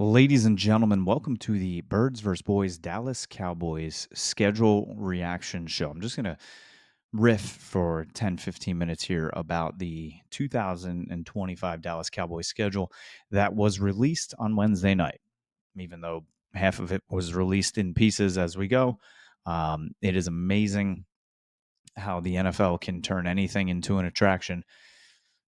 Ladies and gentlemen, welcome to the Birds vs. Boys Dallas Cowboys schedule reaction show. I'm just going to riff for 10, 15 minutes here about the 2025 Dallas Cowboys schedule that was released on Wednesday night, even though half of it was released in pieces as we go. It is amazing how the NFL can turn anything into an attraction,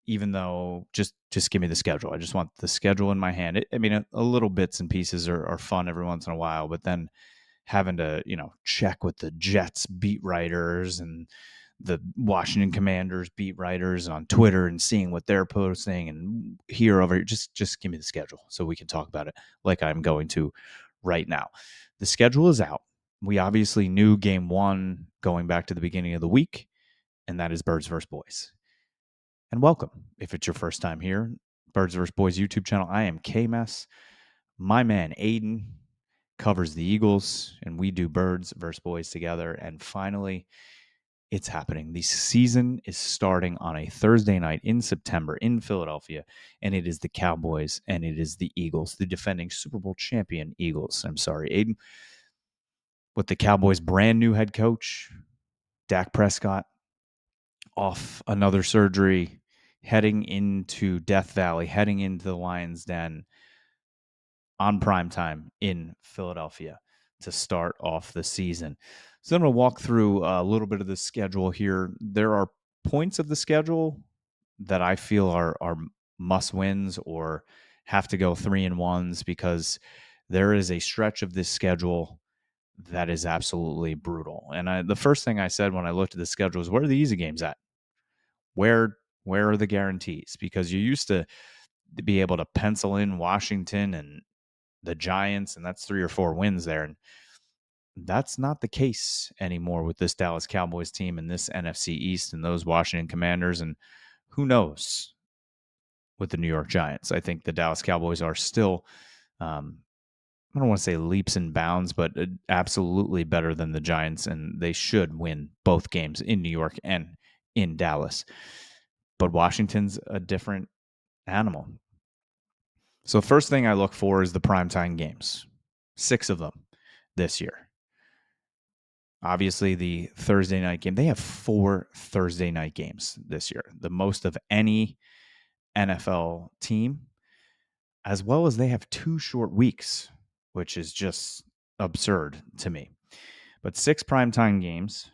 even though just give me the schedule. I just want the schedule in my hand. A little bits and pieces are fun every once in a while, but then having to, check with the Jets beat writers and the Washington Commanders beat writers on Twitter and seeing what they're posting and here over here, just give me the schedule so we can talk about it like I'm going to right now. The schedule is out. We obviously knew game one going back to the beginning of the week, and that is Birds vs. Boys. And welcome. If it's your first time here, Birds vs. Boys YouTube channel, I am Kmess. My man Aiden covers the Eagles, and we do Birds vs. Boys together. And finally, it's happening. The season is starting on a Thursday night in September in Philadelphia, and it is the Cowboys and it is the Eagles, the defending Super Bowl champion Eagles. I'm sorry, Aiden. With the Cowboys' brand new head coach, Dak Prescott, off another surgery, heading into Death Valley, heading into the Lions' Den on primetime in Philadelphia to start off the season. So I'm going to walk through a little bit of the schedule here. There are points of the schedule that I feel are must wins or have to go 3-1s because there is a stretch of this schedule that is absolutely brutal. And the first thing I said when I looked at the schedule was, where are the easy games at? Where are the guarantees? Because you used to be able to pencil in Washington and the Giants, and that's 3 or 4 wins there. And that's not the case anymore with this Dallas Cowboys team and this NFC East and those Washington Commanders. And who knows with the New York Giants? I think the Dallas Cowboys are still, I don't want to say leaps and bounds, but absolutely better than the Giants. And they should win both games in New York and in Dallas. But Washington's a different animal. So first thing I look for is the primetime games. 6 of them this year. Obviously, the Thursday night game. They have 4 Thursday night games this year, the most of any NFL team, as well as they have 2 short weeks, which is just absurd to me. But 6 primetime games,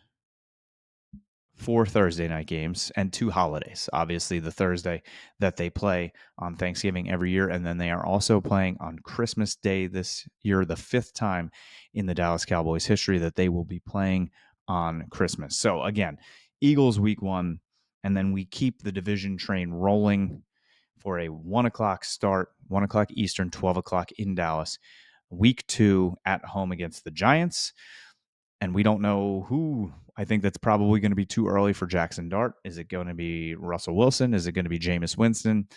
4 Thursday night games, and 2 holidays. Obviously, the Thursday that they play on Thanksgiving every year, and then they are also playing on Christmas Day this year, the 5th time in the Dallas Cowboys history that they will be playing on Christmas. So again, Eagles week 1, and then we keep the division train rolling for a 1 o'clock start, 1 o'clock Eastern, 12 o'clock in Dallas. Week 2 at home against the Giants. And we don't know who. I think that's probably going to be too early for Jackson Dart. Is it going to be Russell Wilson? Is it going to be Jameis Winston?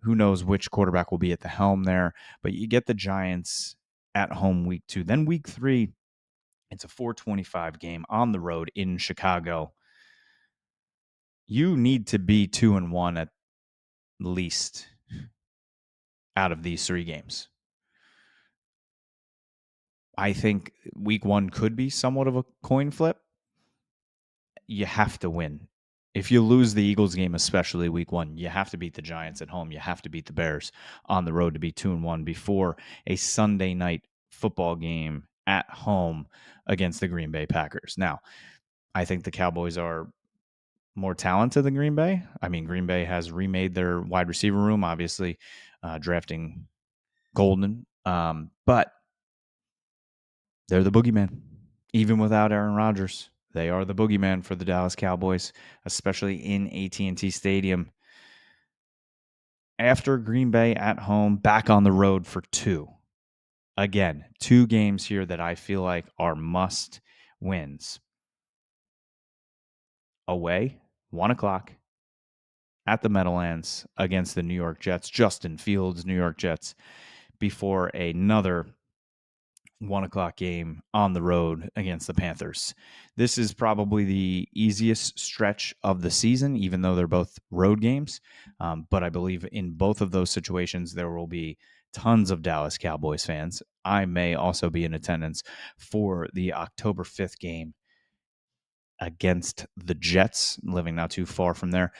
Who knows which quarterback will be at the helm there. But you get the Giants at home week 2. Then week 3, it's a 4:25 game on the road in Chicago. You need to be 2-1 at least out of these 3 games. I think week 1 could be somewhat of a coin flip. You have to win. If you lose the Eagles game, especially week 1, you have to beat the Giants at home. You have to beat the Bears on the road to be 2-1 before a Sunday night football game at home against the Green Bay Packers. Now, I think the Cowboys are more talented than Green Bay. I mean, Green Bay has remade their wide receiver room, obviously drafting Golden. But they're the boogeyman. Even without Aaron Rodgers, they are the boogeyman for the Dallas Cowboys, especially in AT&T Stadium. After Green Bay at home, back on the road for 2. Again, 2 games here that I feel like are must wins. Away, 1 o'clock at the Meadowlands against the New York Jets, Justin Fields' New York Jets, before another 1 o'clock game on the road against the Panthers. This is probably the easiest stretch of the season, even though they're both road games. But I believe in both of those situations, there will be tons of Dallas Cowboys fans. I may also be in attendance for the October 5th game against the Jets, living not too far from there.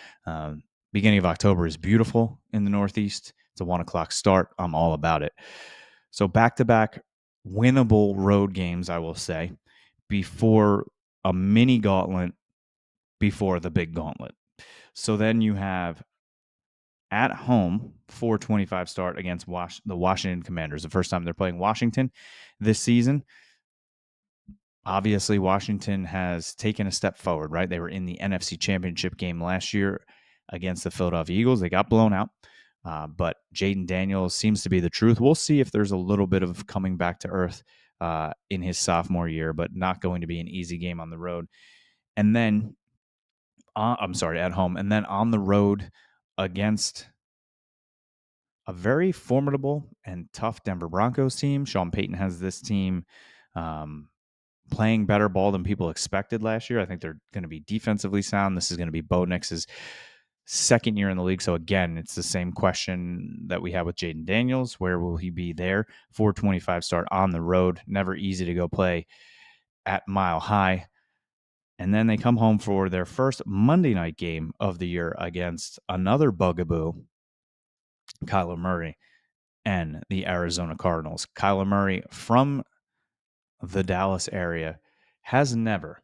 Beginning of October is beautiful in the Northeast. It's a 1 o'clock start. I'm all about it. So back to back winnable road games, I will say, before a mini gauntlet before the big gauntlet. So then you have at home 425 start against the Washington Commanders. The first time they're playing Washington this season. Obviously, Washington has taken a step forward, right? They were in the NFC Championship game last year against the Philadelphia Eagles. They got blown out, but Jaden Daniels seems to be the truth. We'll see if there's a little bit of coming back to earth in his sophomore year, but not going to be an easy game on the road. And then, at home. And then on the road against a very formidable and tough Denver Broncos team. Sean Payton has this team um, playing better ball than people expected last year. I think they're going to be defensively sound. This is going to be Bo Nix's second year in the league. So again, it's the same question that we had with Jaden Daniels. Where will he be there? 425 start on the road. Never easy to go play at Mile High. And then they come home for their first Monday night game of the year against another bugaboo, Kyler Murray and the Arizona Cardinals. Kyler Murray from the Dallas area has never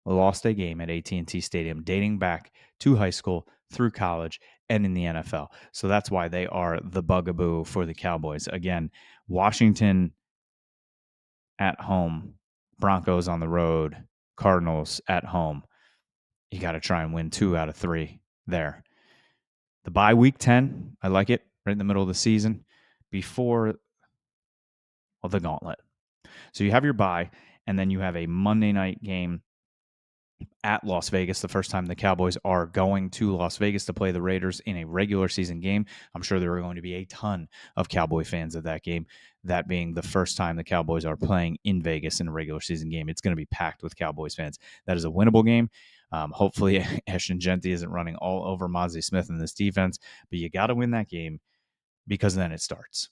lost a game at AT&T Stadium dating back to high school, through college, and in the NFL. So that's why they are the bugaboo for the Cowboys. Again, Washington at home, Broncos on the road, Cardinals at home. You got to try and win 2 out of 3 there. The bye week 10, I like it, right in the middle of the season before the gauntlet. So you have your bye, and then you have a Monday night game at Las Vegas, the first time the Cowboys are going to Las Vegas to play the Raiders in a regular season game. I'm sure there are going to be a ton of Cowboy fans at that game, that being the first time the Cowboys are playing in Vegas in a regular season game. It's going to be packed with Cowboys fans. That is a winnable game. Hopefully, Ashton Genty isn't running all over Mozzie Smith in this defense, but you got to win that game because then it starts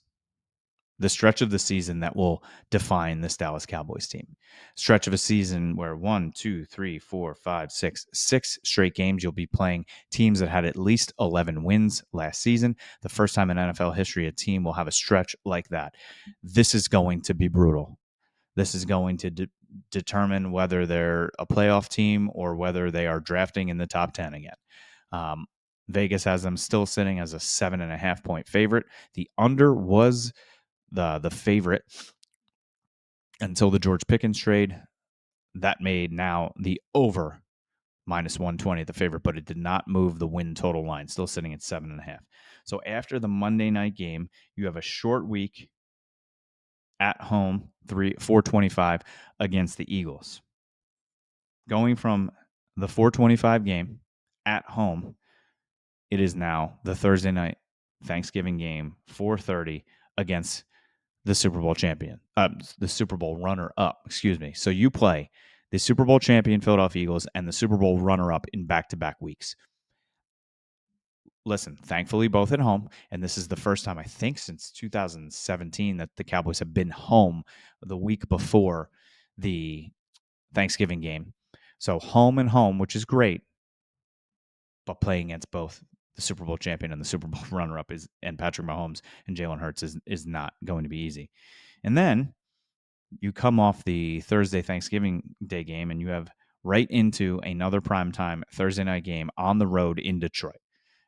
the stretch of the season that will define this Dallas Cowboys team. Stretch of a season where 1, 2, 3, 4, 5, 6, 6 straight games you'll be playing teams that had at least 11 wins last season. The first time in NFL history a team will have a stretch like that. This is going to be brutal. This is going to determine whether they're a playoff team or whether they are drafting in the top 10 again. Vegas has them still sitting as a 7.5 point favorite. The under was the favorite until the George Pickens trade. That made now the over -120 the favorite, but it did not move the win total line, still sitting at 7.5. So after the Monday night game, you have a short week at home, 425 against the Eagles. Going from the 425 game at home, it is now the Thursday night Thanksgiving game, 4:30 against the Super Bowl champion, the Super Bowl runner up, excuse me. So you play the Super Bowl champion Philadelphia Eagles and the Super Bowl runner up in back-to-back weeks. Listen, thankfully both at home, and this is the first time I think since 2017 that the Cowboys have been home the week before the Thanksgiving game. So home and home, which is great, but playing against both the Super Bowl champion and the Super Bowl runner-up and Patrick Mahomes and Jalen Hurts is not going to be easy. And then you come off the Thursday Thanksgiving Day game and you have right into another primetime Thursday night game on the road in Detroit.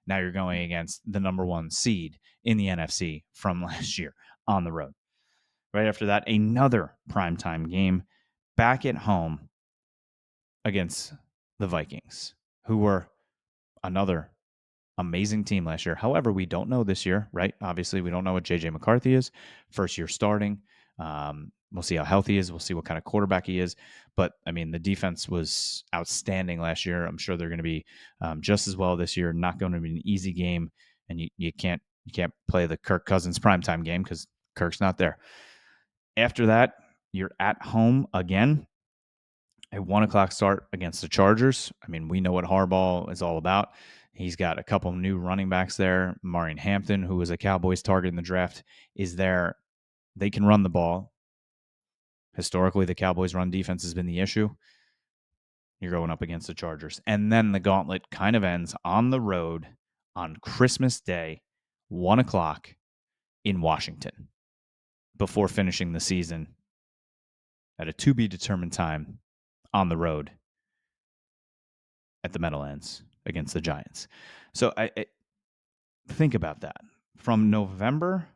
Now you're going against the number 1 seed in the NFC from last year on the road. Right after that, another primetime game back at home against the Vikings, who were another amazing team last year. However, we don't know this year, right? Obviously, we don't know what J.J. McCarthy is. First year starting. We'll see how healthy he is. We'll see what kind of quarterback he is. But, I mean, the defense was outstanding last year. I'm sure they're going to be just as well this year. Not going to be an easy game. And you can't play the Kirk Cousins primetime game because Kirk's not there. After that, you're at home again. A 1 o'clock start against the Chargers. I mean, we know what Harbaugh is all about. He's got a couple new running backs there. Marion Hampton, who was a Cowboys target in the draft, is there. They can run the ball. Historically, the Cowboys' run defense has been the issue. You're going up against the Chargers. And then the gauntlet kind of ends on the road on Christmas Day, 1 o'clock in Washington, before finishing the season at a to be determined time on the road at the Meadowlands against the Giants. So I think about that. From November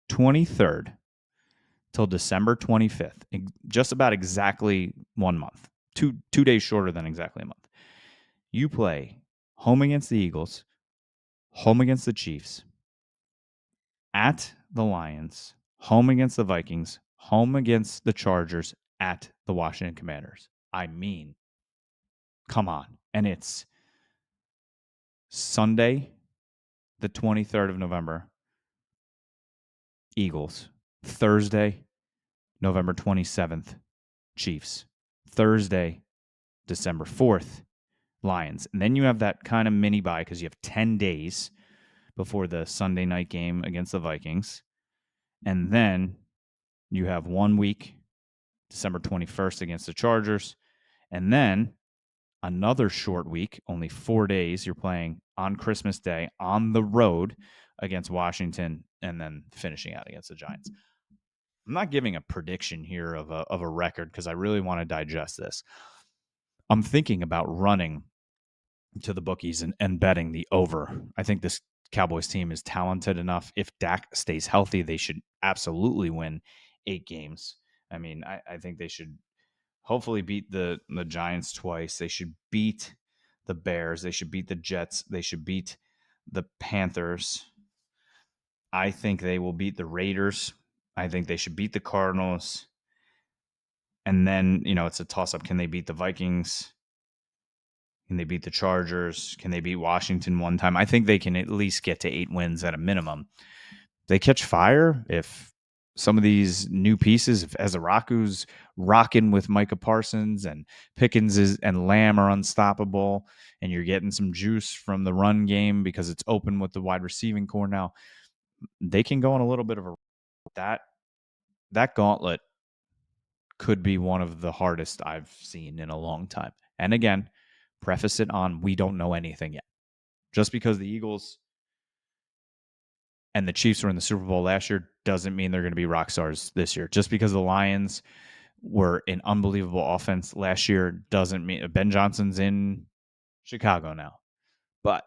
23rd till December 25th, just about exactly 1 month, 2 days shorter than exactly a month. You play home against the Eagles, home against the Chiefs, at the Lions, home against the Vikings, home against the Chargers, at the Washington Commanders. I mean, come on. And it's Sunday, the 23rd of November, Eagles. Thursday, November 27th, Chiefs. Thursday, December 4th, Lions. And then you have that kind of mini bye because you have 10 days before the Sunday night game against the Vikings. And then you have 1 week, December 21st against the Chargers. And then another short week, only 4 days. You're playing on Christmas Day on the road against Washington and then finishing out against the Giants. I'm not giving a prediction here of a record because I really want to digest this. I'm thinking about running to the bookies and betting the over. I think this Cowboys team is talented enough. If Dak stays healthy, they should absolutely win 8 games. I mean, I think they should hopefully beat the Giants twice. They should beat the Bears. They should beat the Jets. They should beat the Panthers. I think they will beat the Raiders. I think they should beat the Cardinals. And then, it's a toss up. Can they beat the Vikings? Can they beat the Chargers? Can they beat Washington one time? I think they can at least get to 8 wins at a minimum. They catch fire if some of these new pieces, if Ezraku's rocking with Micah Parsons and Pickens and Lamb are unstoppable, and you're getting some juice from the run game because it's open with the wide receiving core now, they can go on a little bit of a that gauntlet could be one of the hardest I've seen in a long time. And again, preface it on we don't know anything yet. Just because the Eagles and the Chiefs were in the Super Bowl last year doesn't mean they're going to be rock stars this year. Just because the Lions were an unbelievable offense last year doesn't mean Ben Johnson's in Chicago now. But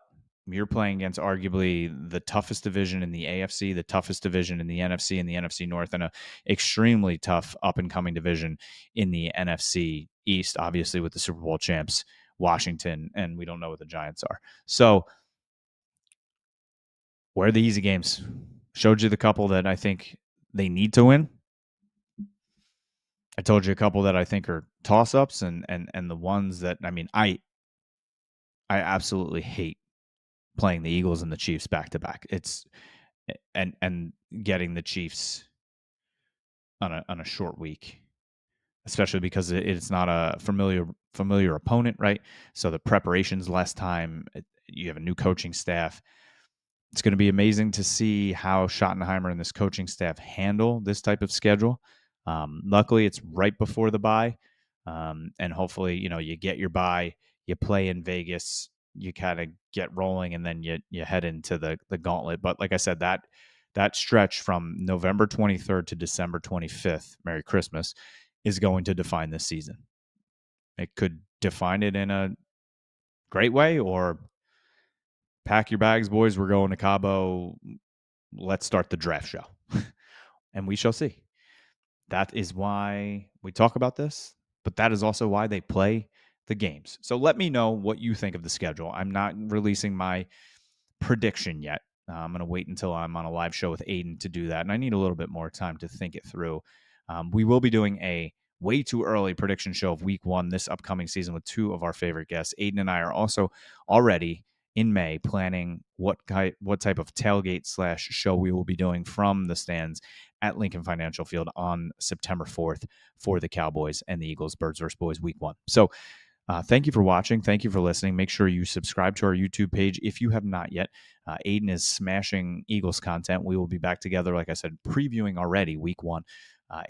you're playing against arguably the toughest division in the AFC, the toughest division in the NFC and the NFC North, and an extremely tough up-and-coming division in the NFC East, obviously with the Super Bowl champs, Washington, and we don't know what the Giants are. So where are the easy games? Showed you the couple that I think they need to win. I told you a couple that I think are toss-ups, and the ones that, I mean, I absolutely hate playing the Eagles and the Chiefs back to back. It's and getting the Chiefs on a short week, especially because it's not a familiar opponent, right? So the preparation's less time. You have a new coaching staff. It's going to be amazing to see how Schottenheimer and this coaching staff handle this type of schedule. Luckily, it's right before the bye, and hopefully, you get your bye, you play in Vegas, you kind of get rolling, and then you head into the gauntlet. But like I said, that stretch from November 23rd to December 25th, Merry Christmas, is going to define this season. It could define it in a great way, or pack your bags, boys. We're going to Cabo. Let's start the draft show. And we shall see. That is why we talk about this, but that is also why they play the games. So let me know what you think of the schedule. I'm not releasing my prediction yet. I'm going to wait until I'm on a live show with Aiden to do that, and I need a little bit more time to think it through. We will be doing a way too early prediction show of week 1 this upcoming season with 2 of our favorite guests. Aiden and I are also already in May planning what type of tailgate / show we will be doing from the stands at Lincoln Financial Field on September 4th for the Cowboys and the Eagles, Birds vs. Boys week 1. So Thank you for watching. Thank you for listening. Make sure you subscribe to our YouTube page if you have not yet. Aiden is smashing Eagles content. We will be back together, like I said, previewing already week 1.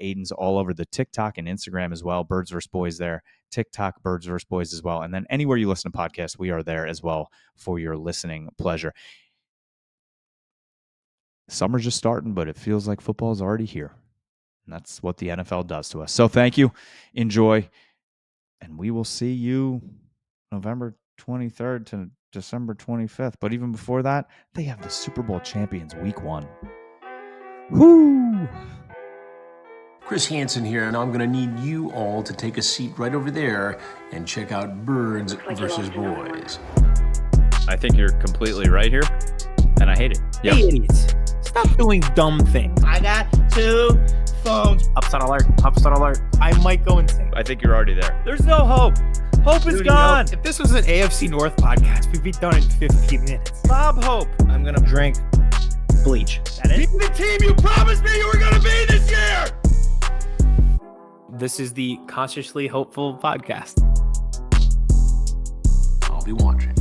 Aiden's all over the TikTok and Instagram as well. Birds vs. Boys there. TikTok, Birds vs. Boys as well. And then anywhere you listen to podcasts, we are there as well for your listening pleasure. Summer's just starting, but it feels like football is already here. And that's what the NFL does to us. So thank you. Enjoy. And we will see you November 23rd to December 25th. But even before that, they have the Super Bowl champions week 1. Woo! Chris Hansen here, and I'm going to need you all to take a seat right over there and check out Birds versus Boys. I think you're completely right here, and I hate it. Yep. Hey, idiots. Stop doing dumb things. I got 2 phones. Upside alert. Upside alert. I might go insane. I think you're already there. There's no hope. Hope is gone. If this was an AFC North podcast, we'd be done in 15 minutes. Bob Hope. I'm going to drink bleach. That is the team you promised me you were going to be this year. This is the Consciously Hopeful podcast. I'll be watching.